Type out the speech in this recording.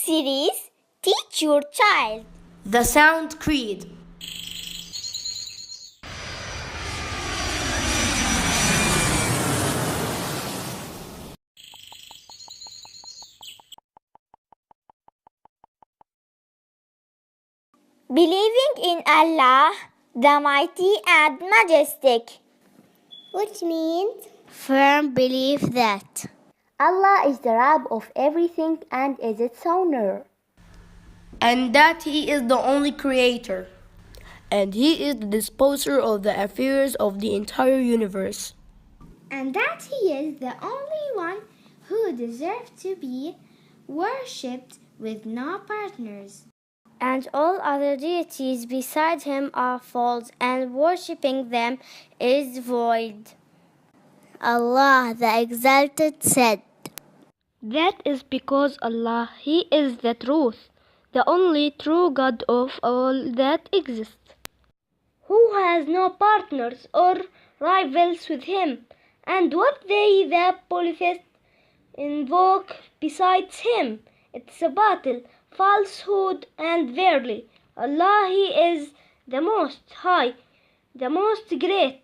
series, teach your child the Sound Creed. believing in Allah, the Mighty and Majestic, which means firm belief that Allah is the Rabb of everything and is its owner, and that He is the only creator, and He is the disposer of the affairs of the entire universe, and that He is the only one who deserves to be worshipped with no partners, and all other deities beside Him are false, and worshipping them is void. Allaah the Exalted said, that is because Allah, He is the truth, the only true God of all that exists, who has no partners or rivals with Him, and what they, the polytheists, invoke besides Him, it's a Bâtil, falsehood, and verily. Allah, He is the Most High, the Most Great.